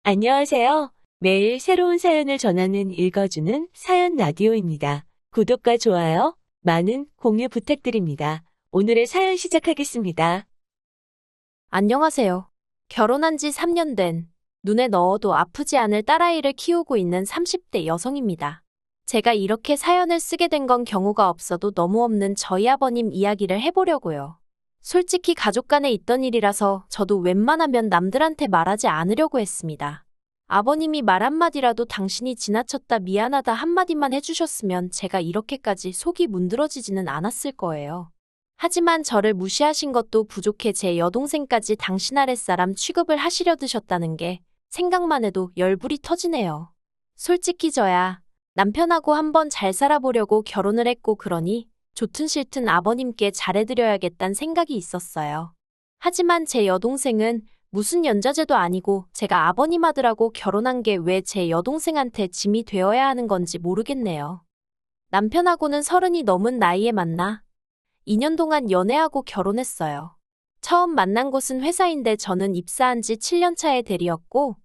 안녕하세요. 매일 새로운 사연을 전하는 읽어주는 사연 라디오입니다. 구독과 좋아요, 많은 공유 부탁드립니다. 오늘의 사연 시작하겠습니다. 안녕하세요. 결혼한 지 3년 된, 눈에 넣어도 아프지 않을 딸아이를 키우고 있는 30대 여성입니다. 제가 이렇게 사연을 쓰게 된 건 경우가 없어도 너무 없는 저희 아버님 이야기를 해보려고요. 솔직히 가족 간에 있던 일이라서 저도 웬만하면 남들한테 말하지 않으려고 했습니다. 아버님이 말 한마디라도 당신이 지나쳤다 미안하다 한마디만 해주셨으면 제가 이렇게까지 속이 문드러지지는 않았을 거예요. 하지만 저를 무시하신 것도 부족해 제 여동생까지 당신 아랫사람 취급을 하시려 드셨다는 게 생각만 해도 열불이 터지네요. 솔직히 저야 남편하고 한번 잘 살아보려고 결혼을 했고 그러니 좋든 싫든 아버님께 잘해드려야겠다는 생각이 있었어요. 하지만 제 여동생은 무슨 연좌제도 아니고 제가 아버님 아들하고 결혼한 게 왜 제 여동생한테 짐이 되어야 하는 건지 모르겠네요. 남편하고는 30이 넘은 나이에 만나 2년 동안 연애하고 결혼했어요. 처음 만난 곳은 회사인데 저는 입사한 지 7년 차의 대리였고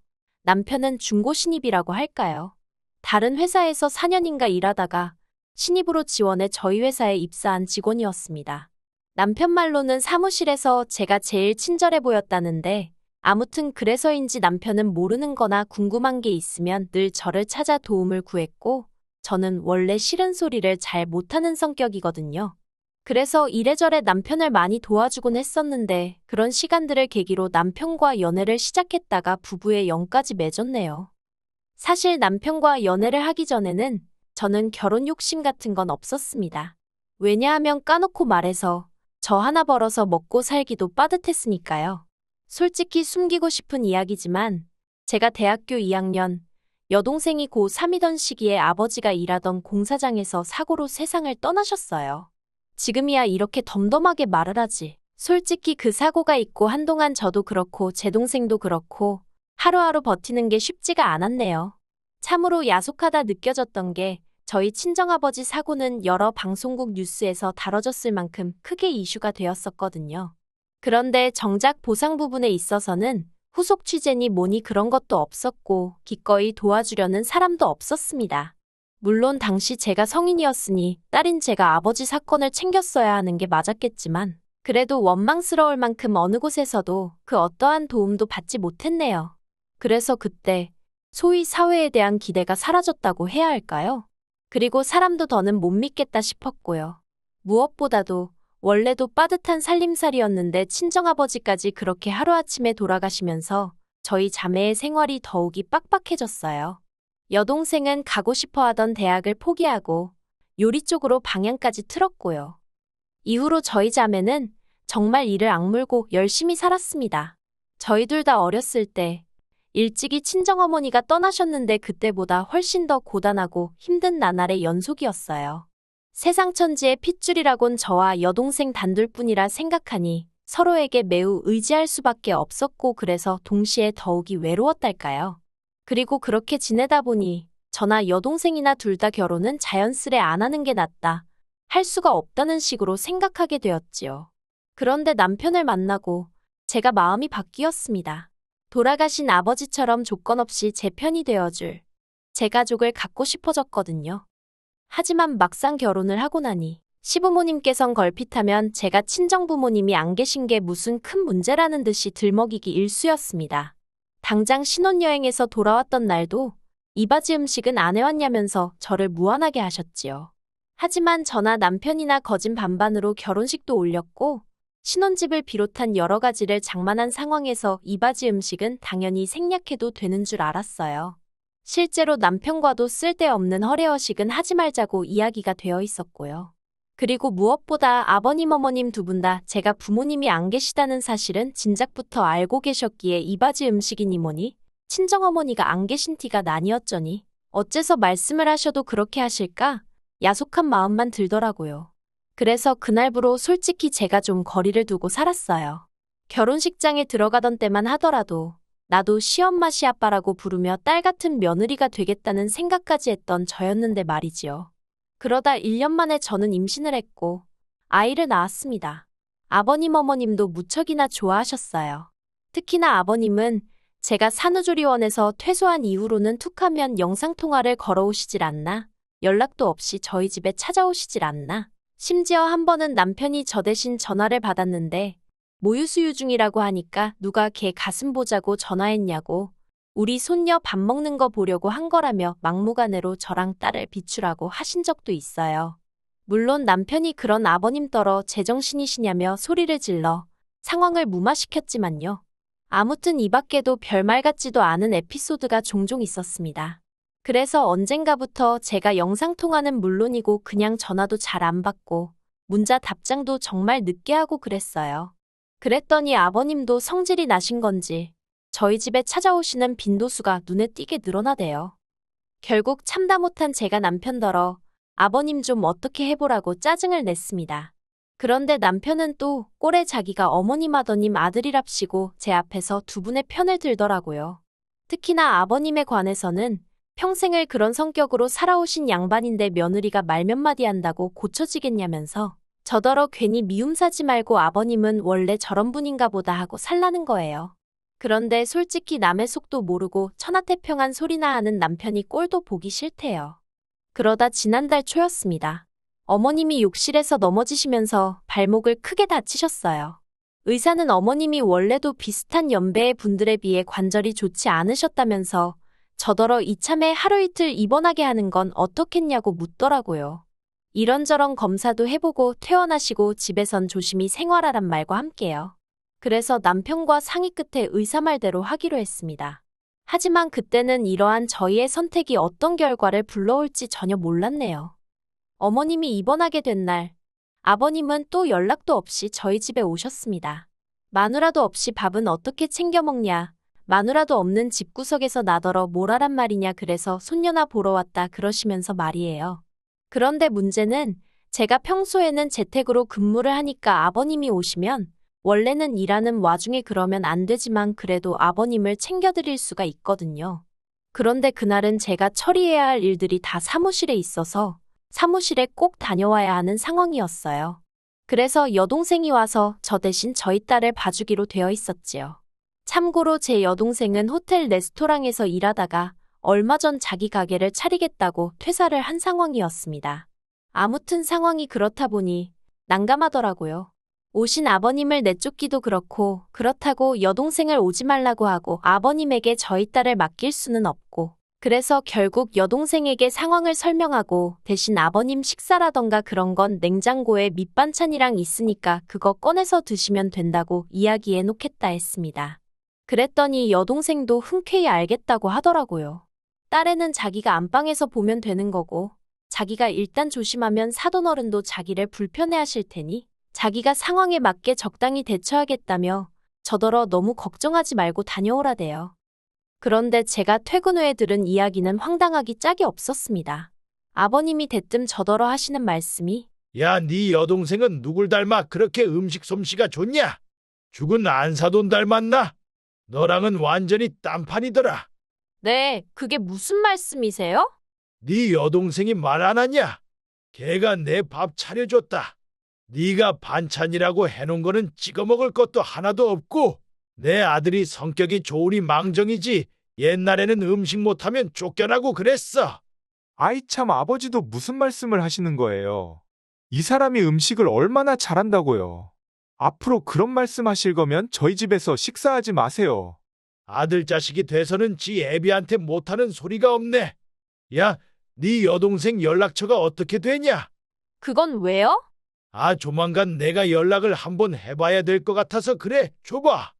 남편은 중고 신입이라고 할까요? 다른 회사에서 4년인가 일하다가 신입으로 지원해 저희 회사에 입사한 직원이었습니다. 남편 말로는 사무실에서 제가 제일 친절해 보였다는데 아무튼 그래서인지 남편은 모르는 거나 궁금한 게 있으면 늘 저를 찾아 도움을 구했고 저는 원래 싫은 소리를 잘 못하는 성격이거든요. 그래서 이래저래 남편을 많이 도와주곤 했었는데 그런 시간들을 계기로 남편과 연애를 시작했다가 부부의 영까지 맺었네요. 사실 남편과 연애를 하기 전에는 저는 결혼 욕심 같은 건 없었습니다. 왜냐하면 까놓고 말해서 저 하나 벌어서 먹고 살기도 빠듯했으니까요. 솔직히 숨기고 싶은 이야기지만 제가 대학교 2학년, 여동생이 고3이던 시기에 아버지가 일하던 공사장에서 사고로 세상을 떠나셨어요. 지금이야 이렇게 덤덤하게 말을 하지. 솔직히 그 사고가 있고 한동안 저도 그렇고 제 동생도 그렇고 하루하루 버티는 게 쉽지가 않았네요. 참으로 야속하다 느껴졌던 게 저희 친정아버지 사고는 여러 방송국 뉴스에서 다뤄졌을 만큼 크게 이슈가 되었었거든요. 그런데 정작 보상 부분에 있어서는 후속 취재니 뭐니 그런 것도 없었고 기꺼이 도와주려는 사람도 없었습니다. 물론 당시 제가 성인이었으니 딸인 제가 아버지 사건을 챙겼어야 하는 게 맞았겠지만 그래도 원망스러울 만큼 어느 곳에서도 그 어떠한 도움도 받지 못했네요. 그래서 그때 소위 사회에 대한 기대가 사라졌다고 해야 할까요? 그리고 사람도 더는 못 믿겠다 싶었고요. 무엇보다도 원래도 빠듯한 살림살이였는데 친정아버지까지 그렇게 하루아침에 돌아가시면서 저희 자매의 생활이 더욱이 빡빡해졌어요. 여동생은 가고 싶어 하던 대학을 포기하고 요리 쪽으로 방향까지 틀었고요. 이후로 저희 자매는 정말 이를 악물고 열심히 살았습니다. 저희 둘 다 어렸을 때 일찍이 친정어머니가 떠나셨는데 그때보다 훨씬 더 고단하고 힘든 나날의 연속이었어요. 세상 천지의 핏줄이라곤 저와 여동생 단둘뿐이라 생각하니 서로에게 매우 의지할 수밖에 없었고 그래서 동시에 더욱이 외로웠달까요? 그리고 그렇게 지내다 보니 저나 여동생이나 둘 다 결혼은 자연스레 안 하는 게 낫다. 할 수가 없다는 식으로 생각하게 되었지요. 그런데 남편을 만나고 제가 마음이 바뀌었습니다. 돌아가신 아버지처럼 조건 없이 제 편이 되어줄 제 가족을 갖고 싶어졌거든요. 하지만 막상 결혼을 하고 나니 시부모님께선 걸핏하면 제가 친정부모님이 안 계신 게 무슨 큰 문제라는 듯이 들먹이기 일쑤였습니다. 당장 신혼여행에서 돌아왔던 날도 이바지 음식은 안 해왔냐면서 저를 무안하게 하셨지요. 하지만 저나 남편이나 거진 반반으로 결혼식도 올렸고 신혼집을 비롯한 여러 가지를 장만한 상황에서 이바지 음식은 당연히 생략해도 되는 줄 알았어요. 실제로 남편과도 쓸데없는 허례허식은 하지 말자고 이야기가 되어 있었고요. 그리고 무엇보다 아버님 어머님 두 분 다 제가 부모님이 안 계시다는 사실은 진작부터 알고 계셨기에 이바지 음식이니 뭐니 친정어머니가 안 계신 티가 나뉘었저니 어째서 말씀을 하셔도 그렇게 하실까? 야속한 마음만 들더라고요. 그래서 그날부로 솔직히 제가 좀 거리를 두고 살았어요. 결혼식장에 들어가던 때만 하더라도 나도 시엄마 시아빠라고 부르며 딸 같은 며느리가 되겠다는 생각까지 했던 저였는데 말이지요. 그러다 1년 만에 저는 임신을 했고 아이를 낳았습니다. 아버님 어머님도 무척이나 좋아하셨어요. 특히나 아버님은 제가 산후조리원에서 퇴소한 이후로는 툭하면 영상통화를 걸어오시질 않나? 연락도 없이 저희 집에 찾아오시질 않나? 심지어 한 번은 남편이 저 대신 전화를 받았는데 모유수유 중이라고 하니까 누가 걔 가슴 보자고 전화했냐고 우리 손녀 밥 먹는 거 보려고 한 거라며 막무가내로 저랑 딸을 비추라고 하신 적도 있어요. 물론 남편이 그런 아버님 떨어 제정신이시냐며 소리를 질러 상황을 무마시켰지만요. 아무튼 이 밖에도 별말 같지도 않은 에피소드가 종종 있었습니다. 그래서 언젠가부터 제가 영상통화는 물론이고 그냥 전화도 잘 안 받고 문자 답장도 정말 늦게 하고 그랬어요. 그랬더니 아버님도 성질이 나신 건지 저희 집에 찾아오시는 빈도수가 눈에 띄게 늘어나대요. 결국 참다 못한 제가 남편더러 아버님 좀 어떻게 해보라고 짜증을 냈습니다. 그런데 남편은 또 꼴에 자기가 어머님 아더님 아들이랍시고 제 앞에서 두 분의 편을 들더라고요. 특히나 아버님에 관해서는 평생을 그런 성격으로 살아오신 양반인데 며느리가 말 몇 마디 한다고 고쳐지겠냐면서 저더러 괜히 미움 사지 말고 아버님은 원래 저런 분인가 보다 하고 살라는 거예요. 그런데 솔직히 남의 속도 모르고 천하태평한 소리나 하는 남편이 꼴도 보기 싫대요. 그러다 지난달 초였습니다. 어머님이 욕실에서 넘어지시면서 발목을 크게 다치셨어요. 의사는 어머님이 원래도 비슷한 연배의 분들에 비해 관절이 좋지 않으셨다면서 저더러 이참에 하루 이틀 입원하게 하는 건 어떻겠냐고 묻더라고요. 이런저런 검사도 해보고 퇴원하시고 집에선 조심히 생활하란 말과 함께요. 그래서 남편과 상의 끝에 의사 말대로 하기로 했습니다. 하지만 그때는 이러한 저희의 선택이 어떤 결과를 불러올지 전혀 몰랐네요. 어머님이 입원하게 된 날, 아버님은 또 연락도 없이 저희 집에 오셨습니다. 마누라도 없이 밥은 어떻게 챙겨 먹냐, 마누라도 없는 집구석에서 나더러 뭘 하란 말이냐 그래서 손녀나 보러 왔다 그러시면서 말이에요. 그런데 문제는 제가 평소에는 재택으로 근무를 하니까 아버님이 오시면 원래는 일하는 와중에 그러면 안 되지만 그래도 아버님을 챙겨드릴 수가 있거든요. 그런데 그날은 제가 처리해야 할 일들이 다 사무실에 있어서 사무실에 꼭 다녀와야 하는 상황이었어요. 그래서 여동생이 와서 저 대신 저희 딸을 봐주기로 되어 있었지요. 참고로 제 여동생은 호텔 레스토랑에서 일하다가 얼마 전 자기 가게를 차리겠다고 퇴사를 한 상황이었습니다. 아무튼 상황이 그렇다 보니 난감하더라고요. 오신 아버님을 내쫓기도 그렇다고 여동생을 오지 말라고 하고 아버님에게 저희 딸을 맡길 수는 없고 그래서 결국 여동생에게 상황을 설명하고 대신 아버님 식사라던가 그런 건 냉장고에 밑반찬이랑 있으니까 그거 꺼내서 드시면 된다고 이야기해 놓겠다 했습니다. 그랬더니 여동생도 흔쾌히 알겠다고 하더라고요. 딸애는 자기가 안방에서 보면 되는 거고 자기가 일단 조심하면 사돈어른도 자기를 불편해하실 테니 자기가 상황에 맞게 적당히 대처하겠다며 저더러 너무 걱정하지 말고 다녀오라대요. 그런데 제가 퇴근 후에 들은 이야기는 황당하기 짝이 없었습니다. 아버님이 대뜸 저더러 하시는 말씀이 야, 네 여동생은 누굴 닮아 그렇게 음식 솜씨가 좋냐? 죽은 안사돈 닮았나? 너랑은 완전히 딴판이더라. 네, 그게 무슨 말씀이세요? 네 여동생이 말 안 하냐? 걔가 내 밥 차려줬다. 네가 반찬이라고 해놓은 거는 찍어 먹을 것도 하나도 없고 내 아들이 성격이 좋으니 망정이지 옛날에는 음식 못하면 쫓겨나고 그랬어. 아이 참 아버지도 무슨 말씀을 하시는 거예요. 이 사람이 음식을 얼마나 잘한다고요. 앞으로 그런 말씀하실 거면 저희 집에서 식사하지 마세요. 아들 자식이 돼서는 지 애비한테 못하는 소리가 없네. 야, 네 여동생 연락처가 어떻게 되냐? 그건 왜요? 조만간 내가 연락을 한번 해봐야 될 것 같아서 그래, 줘봐.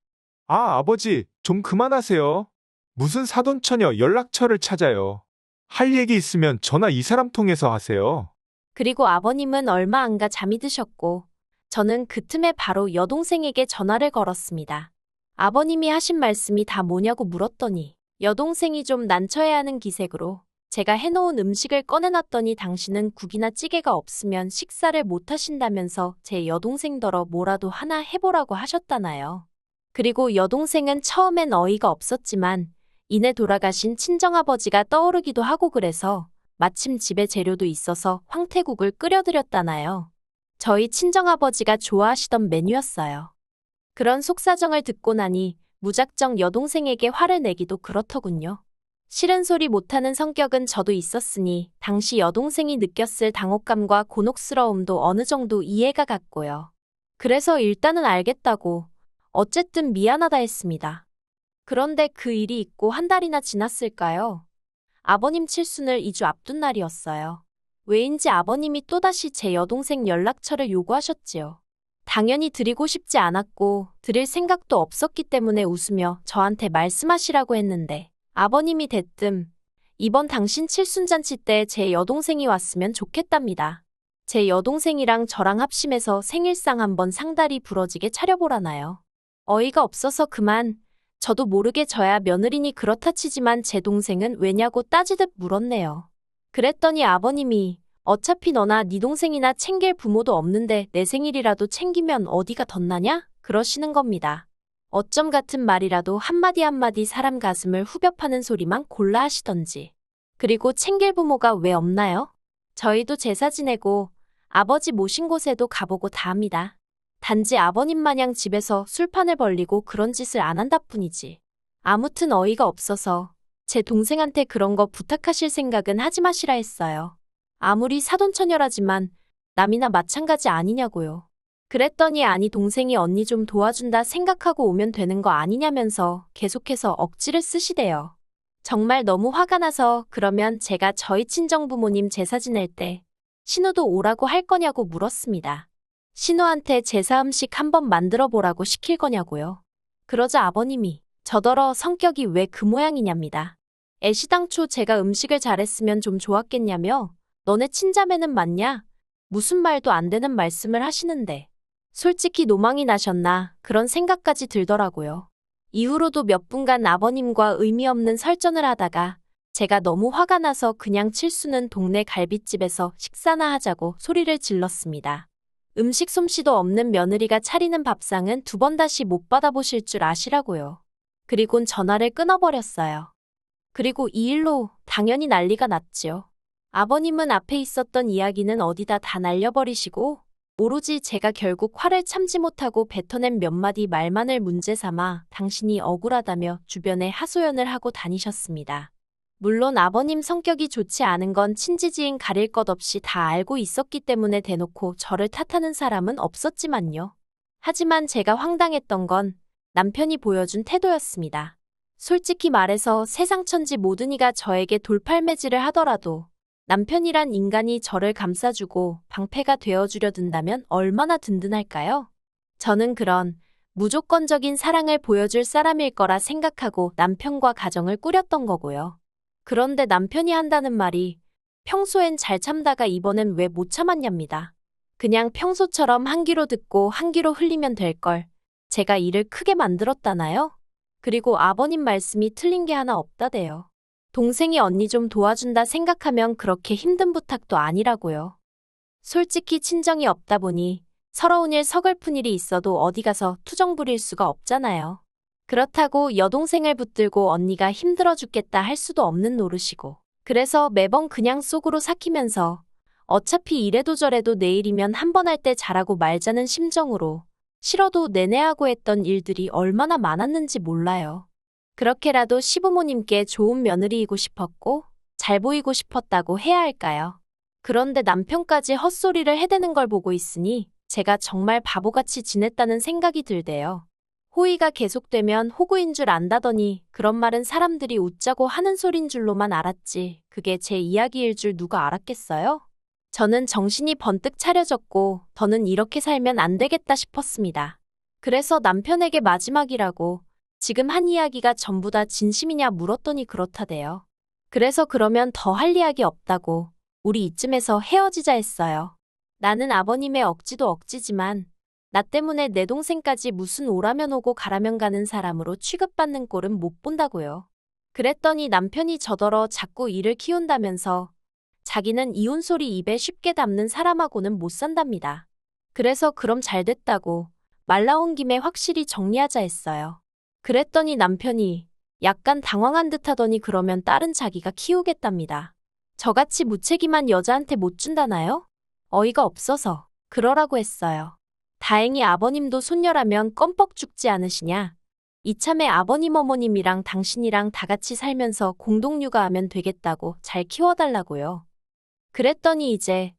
아버지, 좀 그만하세요. 무슨 사돈처녀 연락처를 찾아요. 할 얘기 있으면 전화 이 사람 통해서 하세요. 그리고 아버님은 얼마 안 가 잠이 드셨고 저는 그 틈에 바로 여동생에게 전화를 걸었습니다. 아버님이 하신 말씀이 다 뭐냐고 물었더니 여동생이 좀 난처해하는 기색으로 제가 해놓은 음식을 꺼내놨더니 당신은 국이나 찌개가 없으면 식사를 못 하신다면서 제 여동생더러 뭐라도 하나 해보라고 하셨다나요. 그리고 여동생은 처음엔 어이가 없었지만 이내 돌아가신 친정아버지가 떠오르기도 하고 그래서 마침 집에 재료도 있어서 황태국을 끓여드렸다나요. 저희 친정아버지가 좋아하시던 메뉴였어요. 그런 속사정을 듣고 나니 무작정 여동생에게 화를 내기도 그렇더군요. 싫은 소리 못하는 성격은 저도 있었으니 당시 여동생이 느꼈을 당혹감과 곤혹스러움도 어느 정도 이해가 갔고요. 그래서 일단은 알겠다고 어쨌든 미안하다 했습니다. 그런데 그 일이 있고 한 달이나 지났을까요? 아버님 칠순을 2주 앞둔 날이었어요. 왜인지 아버님이 또다시 제 여동생 연락처를 요구하셨지요. 당연히 드리고 싶지 않았고 드릴 생각도 없었기 때문에 웃으며 저한테 말씀하시라고 했는데 아버님이 대뜸 이번 당신 칠순잔치 때 제 여동생이 왔으면 좋겠답니다. 제 여동생이랑 저랑 합심해서 생일상 한번 상다리 부러지게 차려보라나요. 어이가 없어서 그만 저도 모르게 저야 며느리니 그렇다 치지만 제 동생은 왜냐고 따지듯 물었네요. 그랬더니 아버님이 어차피 너나 네 동생이나 챙길 부모도 없는데 내 생일이라도 챙기면 어디가 덧나냐? 그러시는 겁니다. 어쩜 같은 말이라도 한마디 한마디 사람 가슴을 후벼 파는 소리만 골라 하시던지. 그리고 챙길 부모가 왜 없나요? 저희도 제사 지내고 아버지 모신 곳에도 가보고 다 합니다. 단지 아버님 마냥 집에서 술판을 벌리고 그런 짓을 안 한다 뿐이지. 아무튼 어이가 없어서 제 동생한테 그런 거 부탁하실 생각은 하지 마시라 했어요. 아무리 사돈처녀라지만 남이나 마찬가지 아니냐고요. 그랬더니 아니 동생이 언니 좀 도와준다 생각하고 오면 되는 거 아니냐면서 계속해서 억지를 쓰시대요. 정말 너무 화가 나서 그러면 제가 저희 친정부모님 제사 지낼 때 신우도 오라고 할 거냐고 물었습니다. 신우한테 제사 음식 한번 만들어 보라고 시킬 거냐고요. 그러자 아버님이 저더러 성격이 왜 그 모양이냐입니다. 애시당초 제가 음식을 잘했으면 좀 좋았겠냐며 너네 친자매는 맞냐? 무슨 말도 안 되는 말씀을 하시는데 솔직히 노망이 나셨나 그런 생각까지 들더라고요. 이후로도 몇 분간 아버님과 의미 없는 설전을 하다가 제가 너무 화가 나서 그냥 칠수는 동네 갈빗집에서 식사나 하자고 소리를 질렀습니다. 음식 솜씨도 없는 며느리가 차리는 밥상은 2번 다시 못 받아보실 줄 아시라고요. 그리곤 전화를 끊어버렸어요. 그리고 이 일로 당연히 난리가 났지요. 아버님은 앞에 있었던 이야기는 어디다 다 날려버리시고 오로지 제가 결국 화를 참지 못하고 뱉어낸 몇 마디 말만을 문제 삼아 당신이 억울하다며 주변에 하소연을 하고 다니셨습니다. 물론 아버님 성격이 좋지 않은 건 친지지인 가릴 것 없이 다 알고 있었기 때문에 대놓고 저를 탓하는 사람은 없었지만요. 하지만 제가 황당했던 건 남편이 보여준 태도였습니다. 솔직히 말해서 세상 천지 모든 이가 저에게 돌팔매질을 하더라도 남편이란 인간이 저를 감싸주고 방패가 되어주려 든다면 얼마나 든든할까요? 저는 그런 무조건적인 사랑을 보여줄 사람일 거라 생각하고 남편과 가정을 꾸렸던 거고요. 그런데 남편이 한다는 말이 평소엔 잘 참다가 이번엔 왜 못 참았냐입니다. 그냥 평소처럼 한 귀로 듣고 한 귀로 흘리면 될 걸 제가 일을 크게 만들었다나요? 그리고 아버님 말씀이 틀린 게 하나 없다대요. 동생이 언니 좀 도와준다 생각하면 그렇게 힘든 부탁도 아니라고요. 솔직히 친정이 없다 보니 서러운 일 서글픈 일이 있어도 어디 가서 투정 부릴 수가 없잖아요. 그렇다고 여동생을 붙들고 언니가 힘들어 죽겠다 할 수도 없는 노릇이고. 그래서 매번 그냥 속으로 삭히면서 어차피 이래도 저래도 내일이면 한 번 할 때 잘하고 말자는 심정으로 싫어도 내내 하고 했던 일들이 얼마나 많았는지 몰라요. 그렇게라도 시부모님께 좋은 며느리이고 싶었고 잘 보이고 싶었다고 해야 할까요? 그런데 남편까지 헛소리를 해대는 걸 보고 있으니 제가 정말 바보같이 지냈다는 생각이 들대요. 호의가 계속되면 호구인 줄 안다더니 그런 말은 사람들이 웃자고 하는 소린 줄로만 알았지 그게 제 이야기일 줄 누가 알았겠어요? 저는 정신이 번뜩 차려졌고 더는 이렇게 살면 안 되겠다 싶었습니다. 그래서 남편에게 마지막이라고 지금 한 이야기가 전부 다 진심이냐 물었더니 그렇다대요. 그래서 그러면 더 할 이야기 없다고 우리 이쯤에서 헤어지자 했어요. 나는 아버님의 억지도 억지지만 나 때문에 내 동생까지 무슨 오라면 오고 가라면 가는 사람으로 취급받는 꼴은 못 본다고요. 그랬더니 남편이 저더러 자꾸 일을 키운다면서 자기는 이혼 소리 입에 쉽게 담는 사람하고는 못 산답니다. 그래서 그럼 잘 됐다고 말 나온 김에 확실히 정리하자 했어요. 그랬더니 남편이 약간 당황한 듯 하더니 그러면 딸은 자기가 키우겠답니다. 저같이 무책임한 여자한테 못 준다나요? 어이가 없어서 그러라고 했어요. 다행히 아버님도 손녀라면 껌뻑 죽지 않으시냐. 이참에 아버님 어머님이랑 당신이랑 다 같이 살면서 공동육아하면 되겠다고 잘 키워달라고요. 그랬더니 이제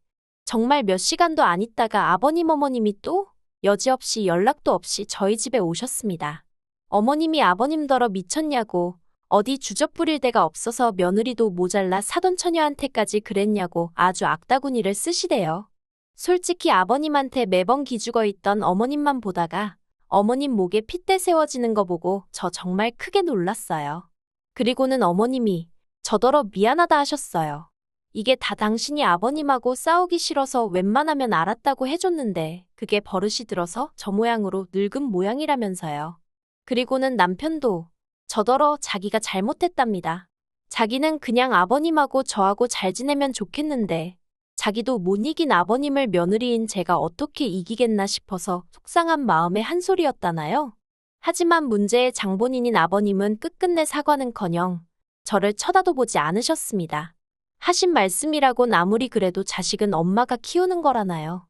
정말 몇 시간도 안 있다가 아버님 어머님이 또 여지없이 연락도 없이 저희 집에 오셨습니다. 어머님이 아버님더러 미쳤냐고, 어디 주접부릴 데가 없어서 며느리도 모자라 사돈 처녀한테까지 그랬냐고 아주 악다구니를 쓰시대요. 솔직히 아버님한테 매번 기죽어 있던 어머님만 보다가 어머님 목에 핏대 세워지는 거 보고 저 정말 크게 놀랐어요. 그리고는 어머님이 저더러 미안하다 하셨어요. 이게 다 당신이 아버님하고 싸우기 싫어서 웬만하면 알았다고 해줬는데 그게 버릇이 들어서 저 모양으로 늙은 모양이라면서요. 그리고는 남편도 저더러 자기가 잘못했답니다. 자기는 그냥 아버님하고 저하고 잘 지내면 좋겠는데 자기도 못 이긴 아버님을 며느리인 제가 어떻게 이기겠나 싶어서 속상한 마음에 한 소리였다나요? 하지만 문제의 장본인인 아버님은 끝끝내 사과는커녕 저를 쳐다도 보지 않으셨습니다. 하신 말씀이라곤 아무리 그래도 자식은 엄마가 키우는 거라나요.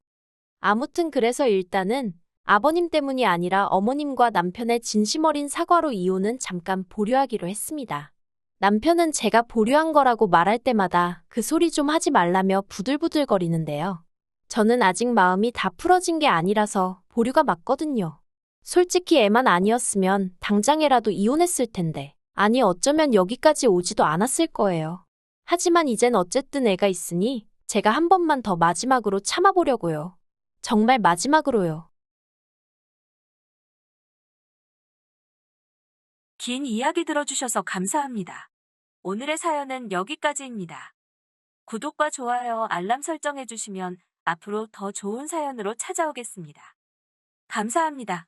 아무튼 그래서 일단은 아버님 때문이 아니라 어머님과 남편의 진심 어린 사과로 이혼은 잠깐 보류하기로 했습니다. 남편은 제가 보류한 거라고 말할 때마다 그 소리 좀 하지 말라며 부들부들거리는데요. 저는 아직 마음이 다 풀어진 게 아니라서 보류가 맞거든요. 솔직히 애만 아니었으면 당장에라도 이혼했을 텐데, 아니 어쩌면 여기까지 오지도 않았을 거예요. 하지만 이젠 어쨌든 애가 있으니 제가 한 번만 더 마지막으로 참아보려고요. 정말 마지막으로요. 긴 이야기 들어주셔서 감사합니다. 오늘의 사연은 여기까지입니다. 구독과 좋아요, 알람 설정해주시면 앞으로 더 좋은 사연으로 찾아오겠습니다. 감사합니다.